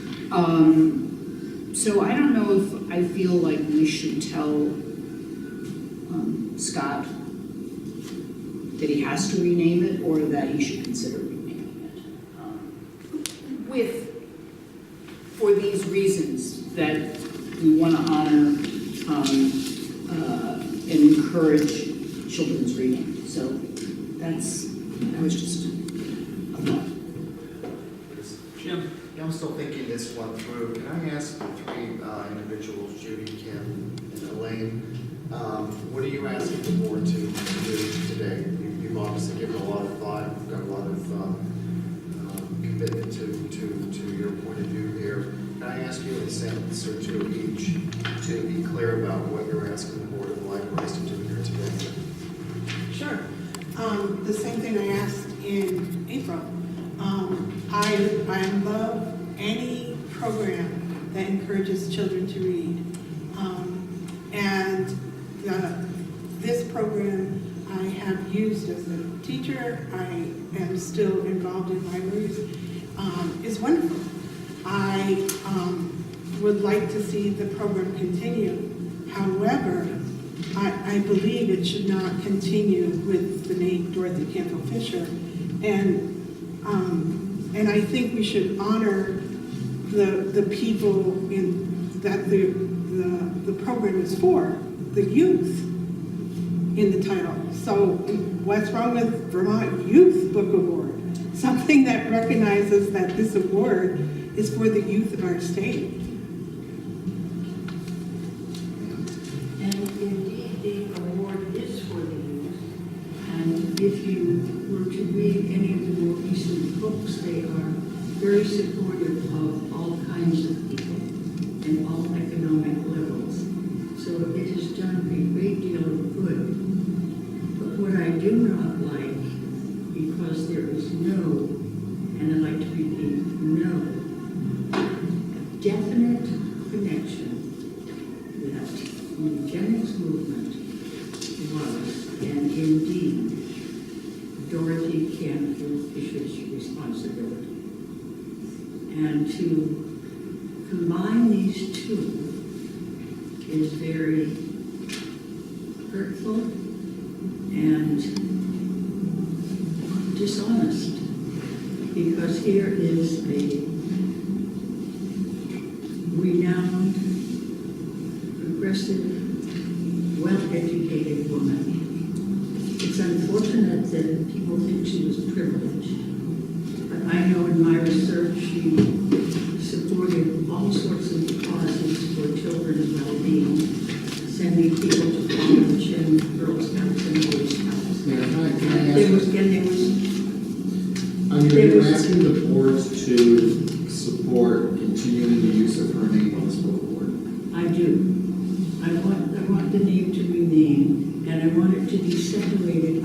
So I don't know if I feel like we should tell Scott that he has to rename it, or that he should consider renaming it. For these reasons, that we want to honor and encourage children's reading. So that was just a thought. Jim? Yeah, I'm still thinking this one through. Can I ask the 3 individuals, Judy, Kim, and Elaine, what are you asking the board to do today? You've obviously given a lot of thought, you've got a lot of commitment to your point of view here. Can I ask you in a sentence or 2 each to be clear about what you're asking the Board of Libraries to do here today? Sure. The same thing I asked in April. I love any program that encourages children to read. And this program I have used as a teacher, I am still involved in libraries, is wonderful. I would like to see the program continue. However, I believe it should not continue with the name Dorothy Canfield Fisher. And I think we should honor the people that the program is for, the youth in the title. So what's wrong with Vermont Youth Book Award? Something that recognizes that this award is for the youth of our state. And indeed, the award is for the youth. And if you were to read any of the more recent books, they are very supportive of all kinds of people and all economic levels. So it has done a great deal of good. But what I do not like, because there is no, and I'd like to repeat, no definite connection that the eugenics movement was, and indeed, Dorothy Canfield Fisher's responsibility. And to combine these two is very hurtful and dishonest, because here is a renowned, progressive, well-educated woman. It's unfortunate that people think she was privileged, but I know in my research she supported all sorts of causes for children's well-being, sending people to college and Girl Scouts and Boy Scouts. Yeah, can I ask? There was You're asking the board to support continuing the use of her name on this book award? I do. I want the name to remain, and I want it to be separated.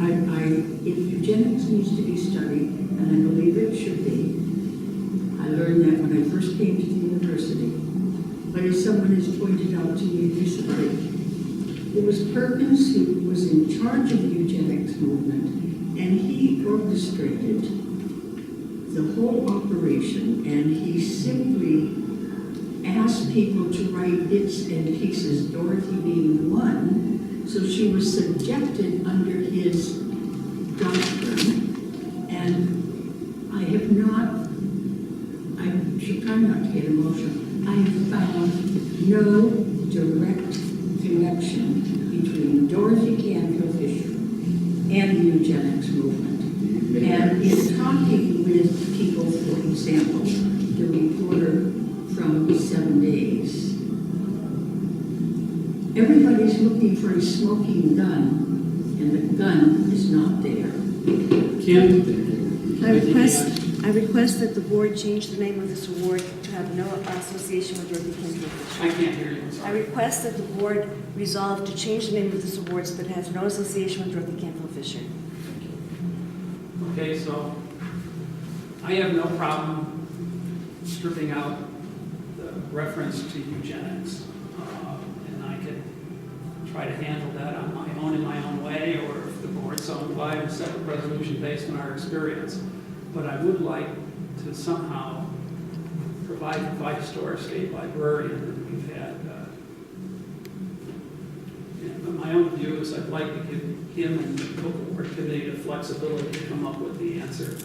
If eugenics needs to be studied, and I believe it should be, I learned that when I first came to the university. But as someone has pointed out to me recently, it was Perkins who was in charge of the eugenics movement, and he orchestrated the whole operation, and he simply asked people to write bits and pieces, Dorothy being one, so she was subjected under his doctrine. And I have not, I should try not to get emotional, I have found no direct connection between Dorothy Canfield Fisher and the eugenics movement. And in talking with people, for example, the reporter from 7 Days, everybody's looking for a smoking gun, and the gun is not there. I request that the board change the name of this award to have no association with Dorothy Canfield Fisher. I can't hear you, I'm I sorry. request that the board resolve to change the name of this award so that it has no association with Dorothy Canfield Fisher. Okay, so I have no problem stripping out the reference to eugenics. And I could try to handle that on my own in my own way, or if the board so inclined, a separate resolution based on our experience. But I would like to somehow provide advice to our state librarian that we've had. But my own view is I'd like to give him and the book award committee the flexibility to come up with the answer.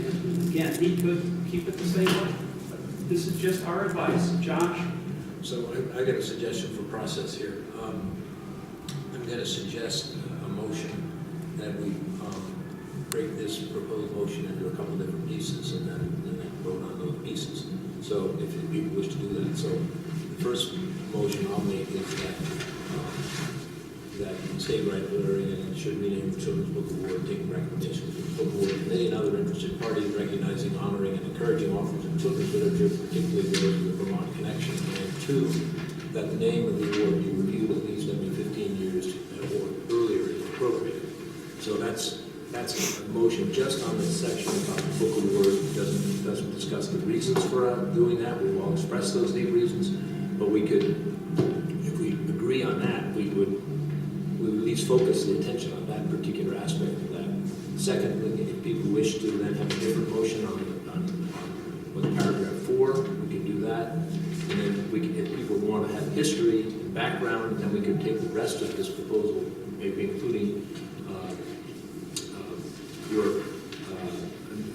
And again, he could keep it the same way. But this is just our advice. Josh? So I got a suggestion for process here. I'm going to suggest a motion that we break this proposed motion into a couple different pieces and then vote on those pieces. So if people wish to do that. So the first motion I'll make is that state librarian should rename the Children's Book Award, taking recommendations from the Book Award Committee and other interested parties, recognizing, honoring, and encouraging authors of children's literature, particularly those with the Vermont connection. And two, that the name of the award be reviewed at least every 15 years or earlier if appropriate. So that's that's a motion just on the section about the book award, doesn't discuss the reasons for doing that, we will all express those deep reasons, but we could, if we agree on that, we would at least focus the attention on that particular aspect of that. Secondly, if people wish to then have a different motion on paragraph 4, we could do that. And then we could, if people want to have history and background, then we could take the rest of this proposal, maybe including your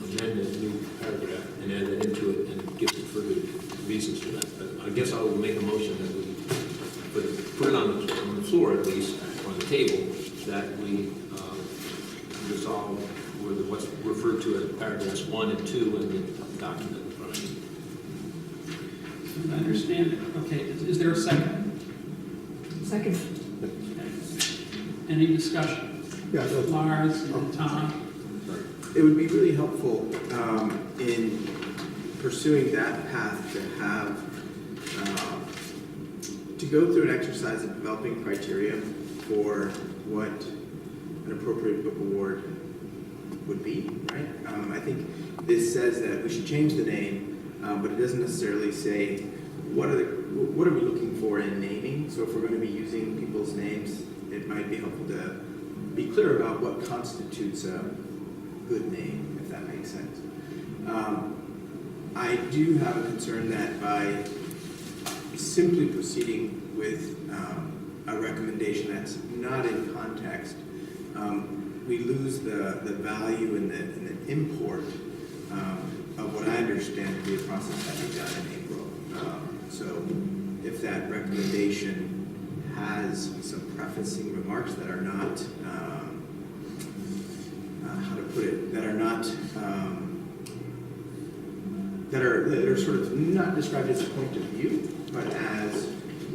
amendment, new paragraph, and add that into it and give some further reasons for that. But I guess I will make a motion that we put it on the floor, at least, on the table, that we resolve with what's referred to as paragraphs 1 and 2 in the document in front of you. I understand it. Okay, is there a second? Second. Okay. Any discussion? Yeah, so- Lars and Tom? It would be really helpful in pursuing that path to have, to go through an exercise of developing criteria for what an appropriate book award would be, right? I think this says that we should change the name, but it doesn't necessarily say what are we looking for in naming. So if we're going to be using people's names, it might be helpful to be clear about what constitutes a good name, if that makes sense. I do have a concern that by simply proceeding with a recommendation that's not in context, we lose the value and the import of what I understand to be a process that we done in April. So if that recommendation has some prefacing remarks that are not, how to put it, that are not, that are sort of not described as a point of view, but as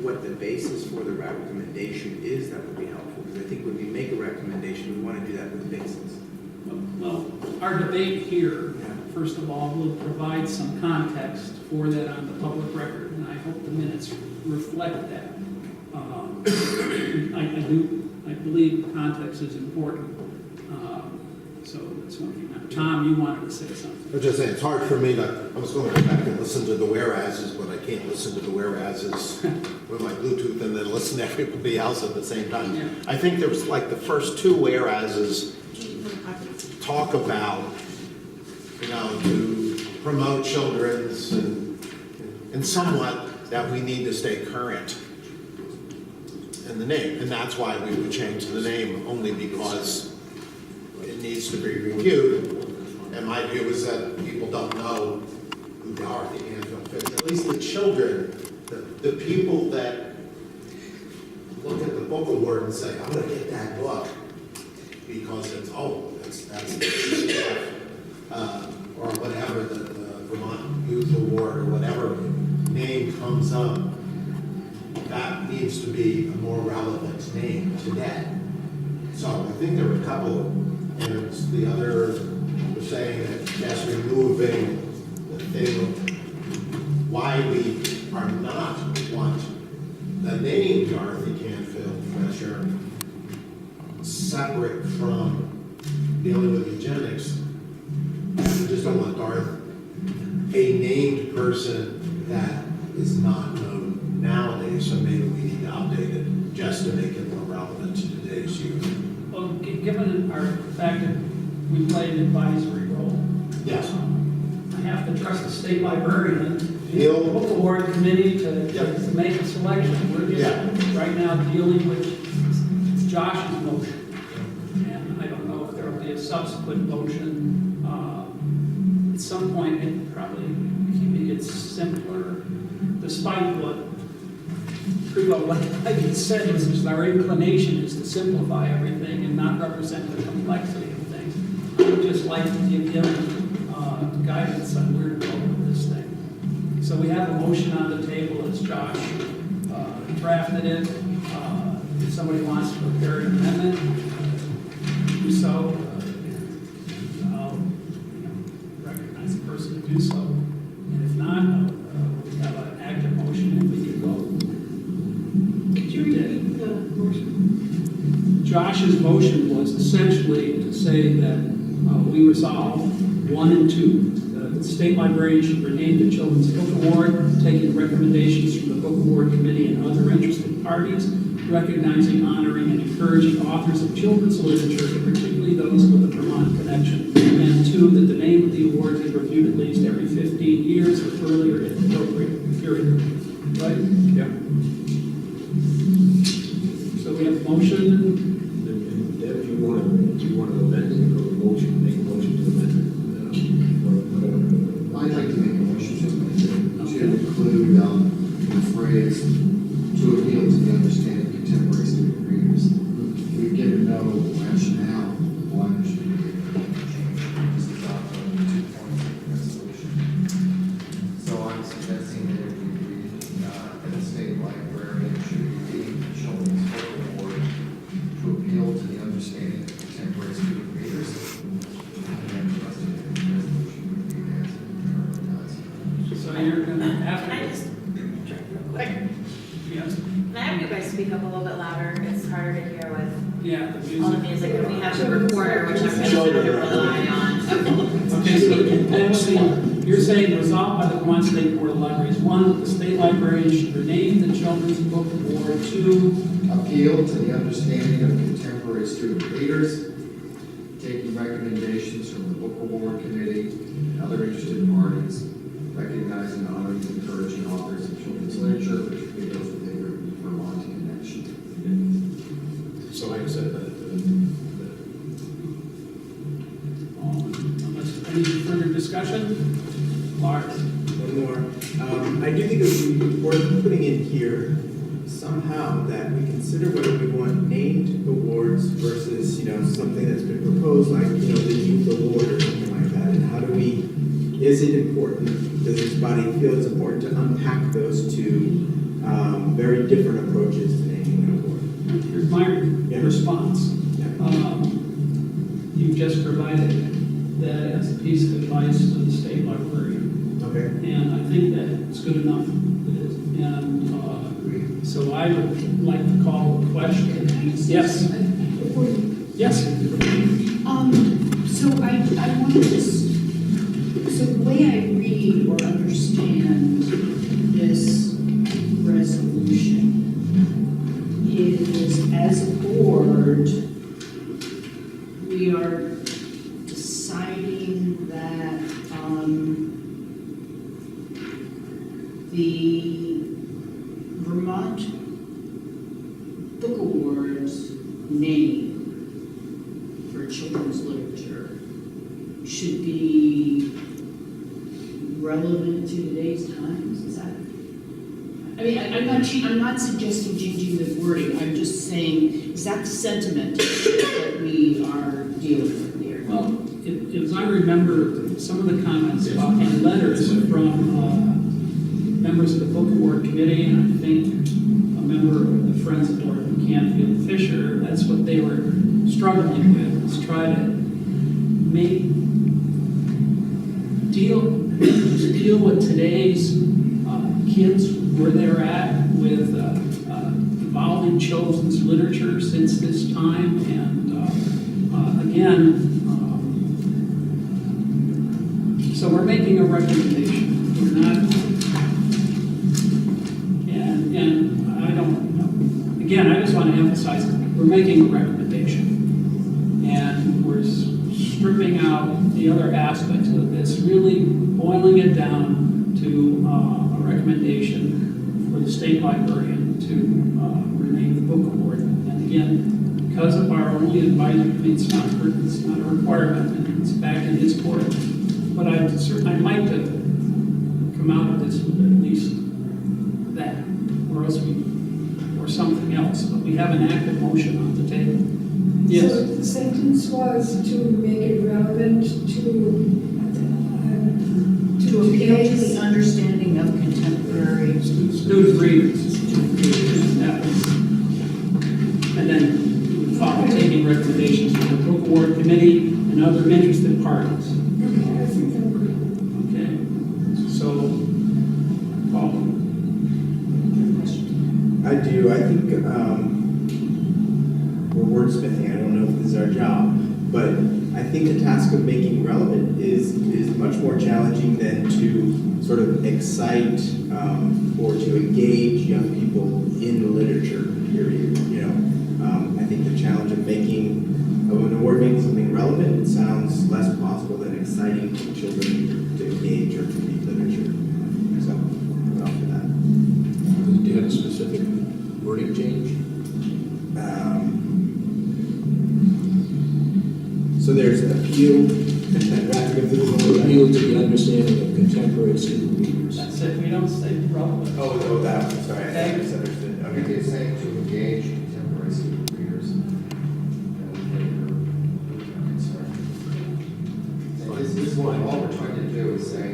what the basis for the recommendation is, that would be helpful. Because I think when we make a recommendation, we want to do that with basis. Well, our debate here, first of all, will provide some context for that on the public record, and I hope the minutes reflect that. I believe context is important. So that's one thing. Tom, you wanted to say something. I was just saying, it's hard for me to, I was going to go back and listen to the whereases, but I can't listen to the whereases with my Bluetooth and then listen to everybody else at the same time. Yeah. I think there was like the first 2 whereases talk about, to promote children's and somewhat that we need to stay current in the name. And that's why we would change the name, only because it needs to be reviewed. And my view is that people don't know who Dorothy Canfield is. At least the children, the people that look at the book award and say, I'm going to get that book because it's, or whatever, the Vermont Youth Award or whatever name comes up, that needs to be a more relevant name today. So I think there were a couple, and it's the other was saying that that's removing the thing, why we are not want the name Dorothy Canfield Fletcher separate from dealing with eugenics. We just don't want a named person that is not known nowadays, so maybe we need to update it just to make it more relevant to today's youth. Well, given our fact that we play an advisory role, Yes. I have to trust the state librarian and the Neil? book award committee to Yep. make a selection. We're just right now dealing with Josh's motion. And I don't know if there will be a subsequent motion. At some point, it probably keeping it simpler, despite what like it said, was our inclination is to simplify everything and not represent the complexity of things. I would just like to give him guidance on where to go with this thing. So we have a motion on the table as Josh drafted it. If somebody wants to prepare an amendment, do so. I'll recognize the person to do so. And if not, we have an active motion and we can vote. Could you repeat the motion? Josh's motion was essentially to say that we resolve 1 and 2. The state librarian should rename the Children's Book Award, taking recommendations from the Book Award Committee and other interested parties, recognizing, honoring, and encouraging authors of children's literature, particularly those with a Vermont connection. And 2, that the name of the award be reviewed at least every 15 years or earlier if appropriate. Period. Right? Yeah. So we have a motion. Deb, do you want to amend it or make a motion to amend it? I'd like to make a motion to amend it to include the phrase to appeal to the understanding of contemporary student readers. We've given no rationale why there should be a change. Just adopt the 2 points of the resolution. So I'm suggesting that if we read that the state librarian should redeem the Children's Book Award to appeal to the understanding of contemporary student readers. And then the rest of the resolution would be as it So you're going to have Can I to. just check real quick? Yes. Can I have you guys speak up a little bit louder? It's harder to hear with Yeah, the all the music. music, and we have the recorder, which I'm going to rely on. Okay, so you're saying resolved by the Vermont State Board of Libraries, 1, that the state librarian should rename the Children's Book Award 2. appeal to the understanding of contemporary student readers, taking recommendations from the Book Award Committee and other interested parties, recognizing, honoring, and encouraging authors of children's literature, particularly those with a Vermont connection. So I said that. Unless any further discussion? Lars? One more. I do think it would be worth putting in here somehow that we consider whether we want named awards versus, something that's been proposed, like, the youth award or something like that. And how do we, is it important, does this body feel it's important to unpack those two very different approaches to naming an award? Here's my response. Yeah. You've just provided that as a piece of advice to the state librarian. Okay. And I think that it's good enough. And so I would like to call the question. Yes. Yes. So I want to just, so the way I read or understand this resolution is, as a board, we are deciding that the Vermont Book Awards name for children's literature should be relevant to today's times, is that? I mean, I'm not suggesting changing the wording, I'm just saying, is that the sentiment that we are dealing with here? Well, as I remember, some of the comments about and letters from members of the Book Award Committee, and I think a member of the Friends of Dorothy Canfield Fisher, that's what they were struggling with, is try to deal with today's kids, where they're at with evolving children's literature since this time, and again, so we're making a recommendation. We're not, and I don't know. Again, I just want to emphasize, we're making a recommendation. And we're stripping out the other aspects of this, really boiling it down to a recommendation for the state librarian to rename the book award. And again, because of our only advisory, it's not a requirement, and it's back in his court. But I'd like to come out of this with at least that, or else or something else. But we have an active motion on the table. Yes. So the sentence was to make it relevant to appeal to the understanding of contemporary Student readers. That was, and then we would follow taking recommendations from the Book Award Committee and other interested parties. Okay, I think that would be. Okay, so, Paul? I do. I think we're wordsmithing. I don't know if this is our job, But I think the task of making relevant is much more challenging than to sort of excite or to engage young people in the literature, period. I think the challenge of an award making something relevant sounds less plausible than exciting children to engage or to read literature. So, I'm off for that. Do you have a specific wording change? So there's appeal, Appeal to the understanding of contemporary student readers. That's it, we don't say relevant. Oh, that one, sorry, I Okay. misunderstood. I think it's saying to engage contemporary student readers. This is what all we're trying to do is say,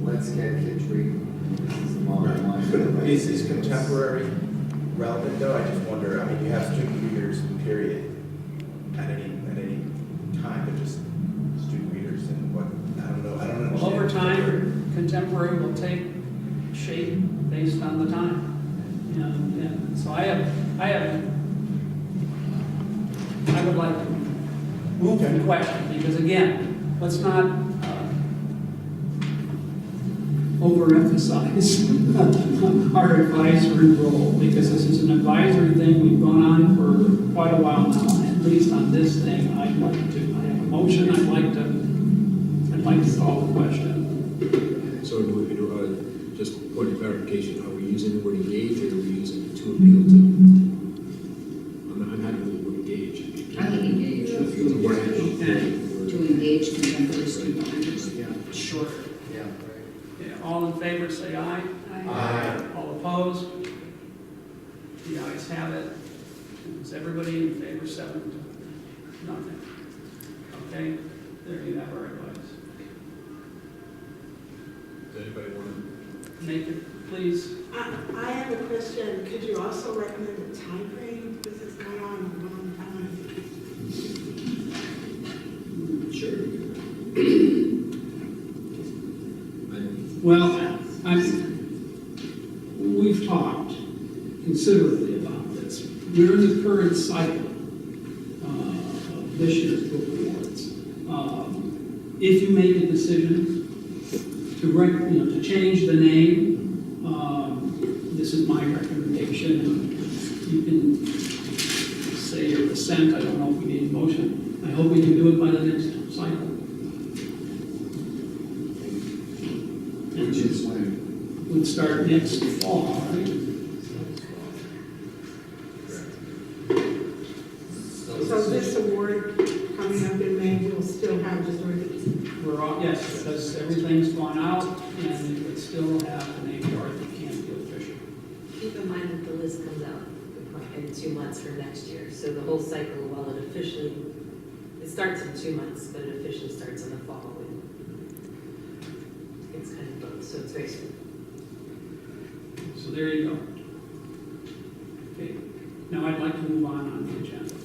let's get kids reading. This is the bottom line. Is contemporary relevant though? I just wonder, I mean, you have student readers, period, at any time, but just student readers and what, I don't know, I don't understand. Well, over time, contemporary will take shape based on the time. And so I would like to move the question, because again, let's not overemphasize our advisory role, because this is an advisory thing. We've gone on for quite a while now, at least on this thing. I have a motion, I'd like to call the question. So do we do, just point of clarification, are we using the word engage or are we using it to appeal to? I'm happy with the word engage. I think engage. It's a word. To engage contemporary student readers. Short. Yeah, right. Yeah, all in favor, say aye. Aye. All opposed? The ayes have it. Is everybody in favor? 7 to nothing. Okay, there you have our advice. Does anybody want Make it, please. I have a question. Could you also recommend a time frame? This has gone on a long time. to? Sure. Well, we've talked considerably about this. We're in the current cycle of this year's book awards. If you make a decision to change the name, this is my recommendation. You can say your dissent. I don't know if we need a motion. I hope we can do it by the next cycle. Which is when? Would start next fall, right? So this award coming up in May will still have the sort of... We're all, yes, because everything's gone out and it would still have the name Dorothy Canfield Fisher. Keep in mind that the list comes out in 2 months for next year. So the whole cycle, while it starts in 2 months, but it officially starts in the fall. It's kind of both, so it's very soon. So there you go. Okay, now I'd like to move on the agenda.